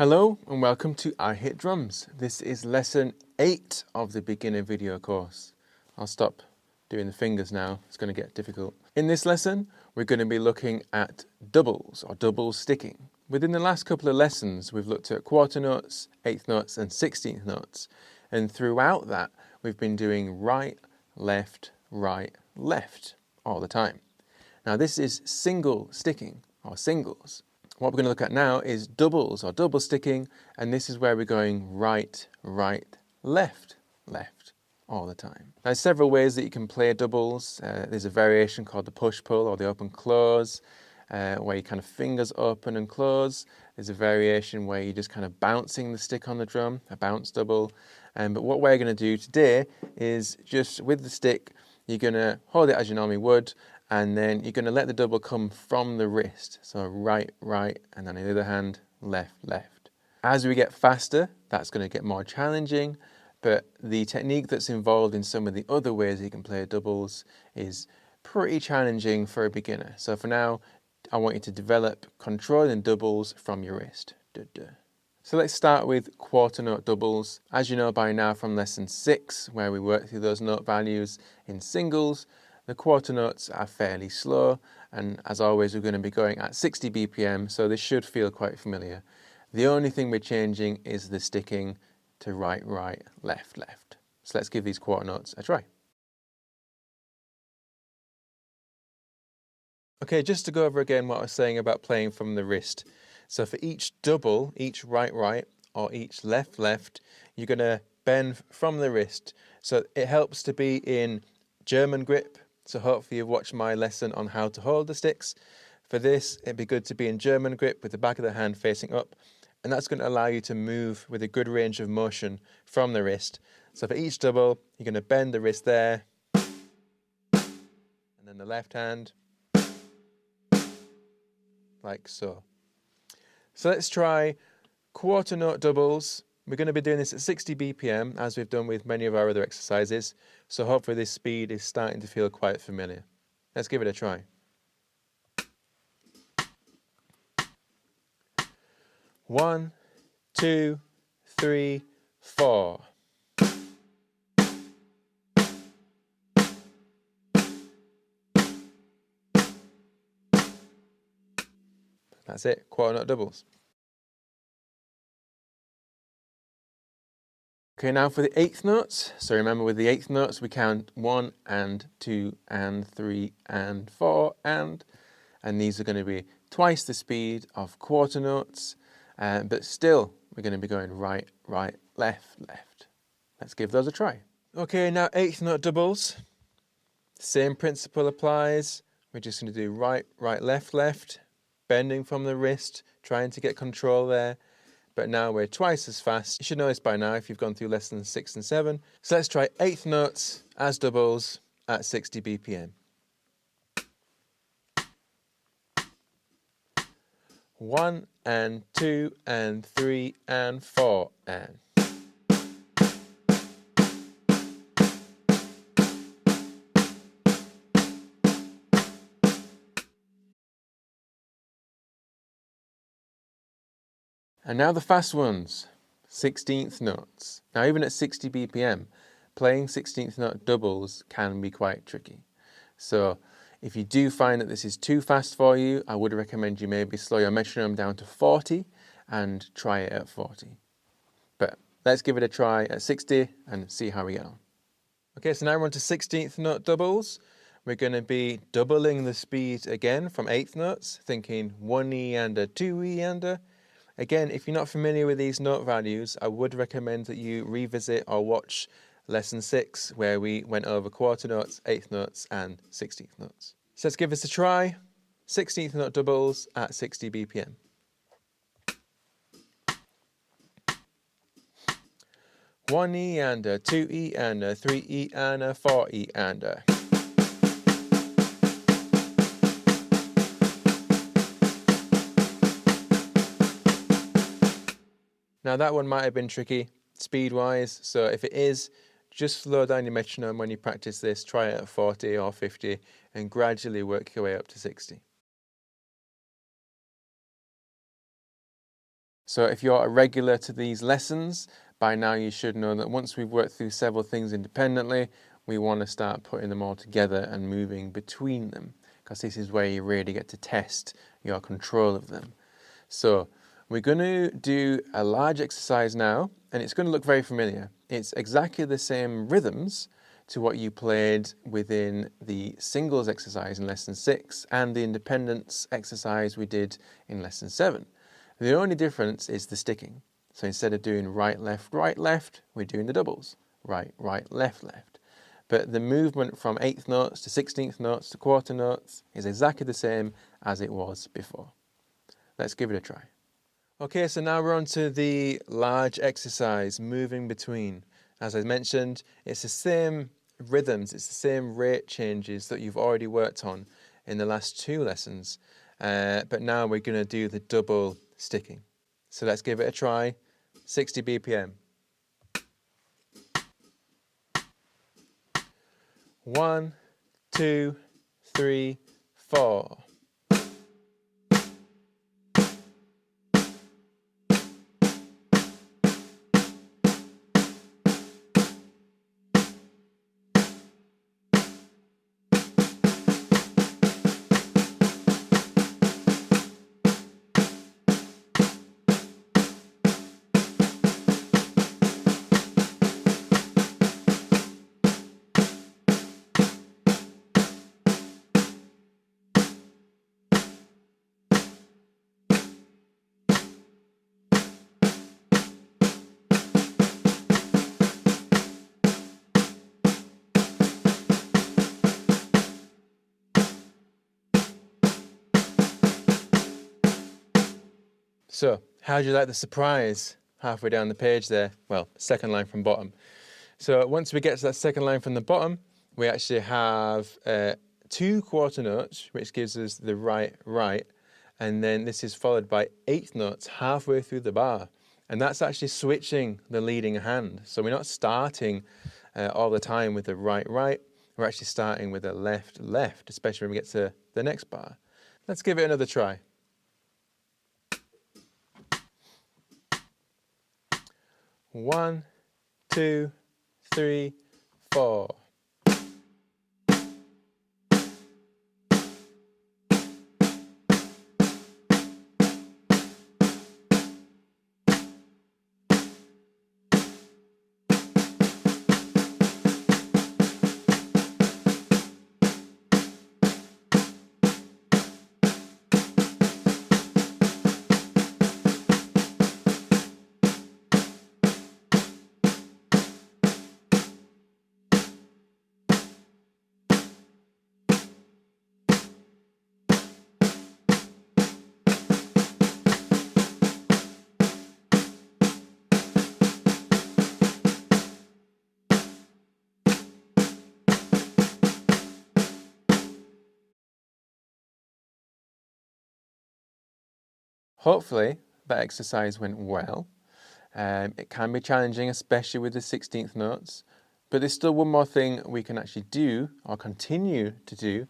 Hello and welcome to I Hit Drums. This is lesson 8 of the beginner video course. I'll stop doing the fingers now, it's going to get difficult. In this lesson, we're going to be looking at doubles or double sticking. Within the last couple of lessons, we've looked at quarter notes, eighth notes and 16th notes. And throughout that, we've been doing right, left all the time. Now this is single sticking or singles. What we're going to look at now is doubles or double sticking, and this is where we're going right, left all the time. Now, there's several ways that you can play doubles. There's a variation called the push-pull or the open-close, where you kind of fingers open and close. There's a variation where you're just kind of bouncing the stick on the drum, a bounce double. But what we're going to do today is just with the stick, you're going to hold it as you normally would, and then you're going to let the double come from the wrist. So right, and then on the other hand, left. As we get faster, that's going to get more challenging, but the technique that's involved in some of the other ways you can play doubles is pretty challenging for a beginner. So for now, I want you to develop controlling doubles from your wrist. So let's start with quarter note doubles. As you know by now from lesson 6, where we worked through those note values in singles, the quarter notes are fairly slow, and as always we're going to be going at 60 BPM, so this should feel quite familiar. The only thing we're changing is the sticking to right, left. So let's give these quarter notes a try. Okay, just to go over again what I was saying about playing from the wrist. So for each double, each right, or each left, you're going to bend from the wrist. So it helps to be in German grip. So hopefully you've watched my lesson on how to hold the sticks. For this, it'd be good to be in German grip with the back of the hand facing up. And that's going to allow you to move with a good range of motion from the wrist. So for each double, you're going to bend the wrist there. And then the left hand, like so. So let's try quarter note doubles. We're going to be doing this at 60 BPM, as we've done with many of our other exercises. So hopefully this speed is starting to feel quite familiar. Let's give it a try. 1, 2, 3, 4. That's it, quarter note doubles. Okay, now for the eighth notes. So remember with the eighth notes, we count 1 and 2 and 3 and 4 and these are going to be twice the speed of quarter notes, but still we're going to be going right, left. Let's give those a try. Okay, now eighth note doubles. Same principle applies. We're just going to do right, left, bending from the wrist, trying to get control there. But now we're twice as fast. You should know this by now if you've gone through lessons 6 and 7. So let's try eighth notes as doubles at 60 BPM. 1 and 2 and 3 and 4 and. And now the fast ones, 16th notes. Now even at 60 BPM, playing 16th note doubles can be quite tricky. So if you do find that this is too fast for you, I would recommend you maybe slow your metronome down to 40 and try it at 40. But let's give it a try at 60 and see how we get on. Okay, so now we're on to 16th note doubles. We're going to be doubling the speed again from 8th notes, thinking 1E and a 2E and a. Again, if you're not familiar with these note values, I would recommend that you revisit or watch lesson 6, where we went over quarter notes, 8th notes, and 16th notes. So let's give this a try. 16th note doubles at 60 BPM. 1E and a 2E and a 3E and a 4E and a. Now that one might have been tricky speed-wise, so if it is, just slow down your metronome when you practice this, try it at 40 or 50 and gradually work your way up to 60. So if you're a regular to these lessons, by now you should know that once we've worked through several things independently, we want to start putting them all together and moving between them, because this is where you really get to test your control of them. So we're going to do a large exercise now, and it's going to look very familiar. It's exactly the same rhythms to what you played within the singles exercise in lesson 6 and the independence exercise we did in lesson 7. The only difference is the sticking. So instead of doing right, left, we're doing the doubles. Right, left. But the movement from 8th notes to 16th notes to quarter notes is exactly the same as it was before. Let's give it a try. Okay, so now we're on to the large exercise, moving between. As I mentioned, it's the same rhythms, it's the same rate changes that you've already worked on in the last 2 lessons. But now we're going to do the double sticking. So let's give it a try. 60 BPM. 1, 2, 3, 4. So, how do you like the surprise halfway down the page there? Well, second line from bottom. So once we get to that second line from the bottom, we actually have 2 quarter notes, which gives us the right, and then this is followed by 8th notes halfway through the bar. And that's actually switching the leading hand. So we're not starting all the time with the right. We're actually starting with the left, especially when we get to the next bar. Let's give it another try. 1, 2, 3, 4. Hopefully that exercise went well. It can be challenging, especially with the 16th notes, but there's still one more thing we can actually do or continue to do,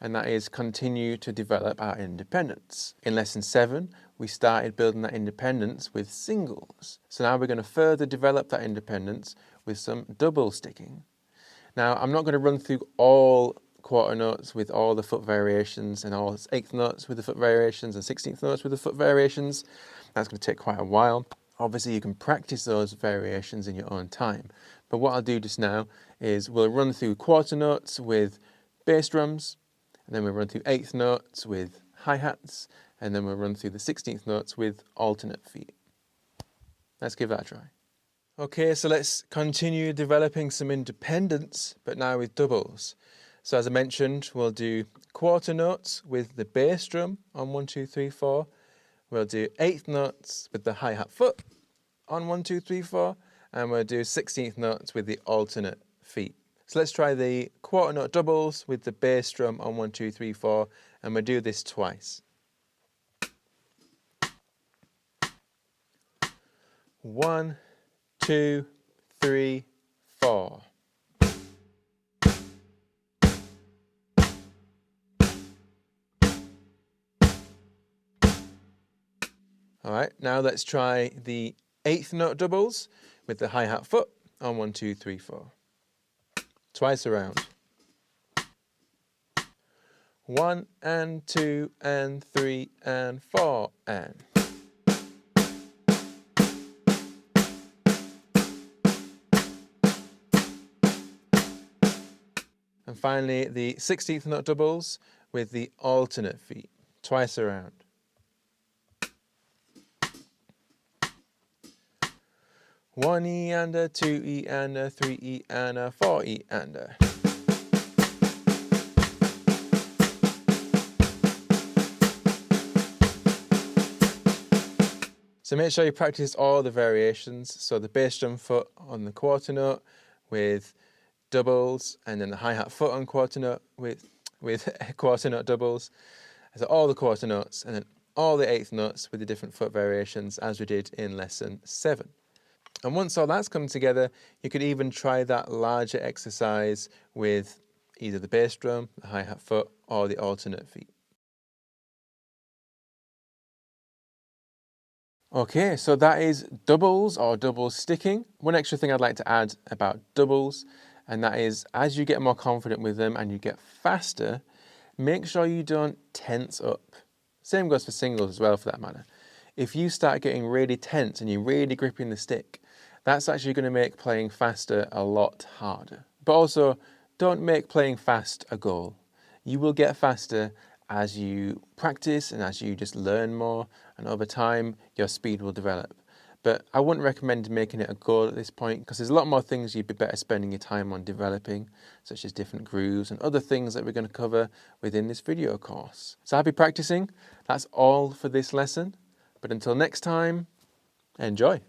and that is continue to develop our independence. In lesson 7, we started building that independence with singles. So now we're going to further develop that independence with some double sticking. Now, I'm not going to run through all quarter notes with all the foot variations and all 8th notes with the foot variations and 16th notes with the foot variations. That's going to take quite a while. Obviously, you can practice those variations in your own time. But what I'll do just now is we'll run through quarter notes with bass drums, and then we'll run through 8th notes with hi-hats, and then we'll run through the 16th notes with alternate feet. Let's give that a try. Okay, so let's continue developing some independence, but now with doubles. So as I mentioned, we'll do quarter notes with the bass drum on 1, 2, 3, 4. We'll do 8th notes with the hi-hat foot on 1, 2, 3, 4. And we'll do 16th notes with the alternate feet. So let's try the quarter note doubles with the bass drum on 1, 2, 3, 4. And we'll do this twice. 1, 2, 3, 4. All right, now let's try the eighth note doubles with the hi-hat foot on 1, 2, 3, 4. Twice around. 1 and 2 and 3 and 4 and. And finally, the 16th note doubles with the alternate feet, twice around. 1E and a 2E and a 3E and a 4E and a. So make sure you practice all the variations. So the bass drum foot on the quarter note with doubles, and then the hi-hat foot on quarter note with quarter note doubles. So all the quarter notes, and then all the eighth notes with the different foot variations as we did in lesson 7. And once all that's come together, you could even try that larger exercise with either the bass drum, the hi-hat foot, or the alternate feet. Okay, so that is doubles or double sticking. One extra thing I'd like to add about doubles, and that is as you get more confident with them and you get faster, make sure you don't tense up. Same goes for singles as well, for that matter. If you start getting really tense and you're really gripping the stick, that's actually going to make playing faster a lot harder. But also, don't make playing fast a goal. You will get faster as you practice and as you just learn more, and over time your speed will develop. But I wouldn't recommend making it a goal at this point, because there's a lot more things you'd be better spending your time on developing, such as different grooves and other things that we're going to cover within this video course. So happy practicing. That's all for this lesson. But until next time, enjoy.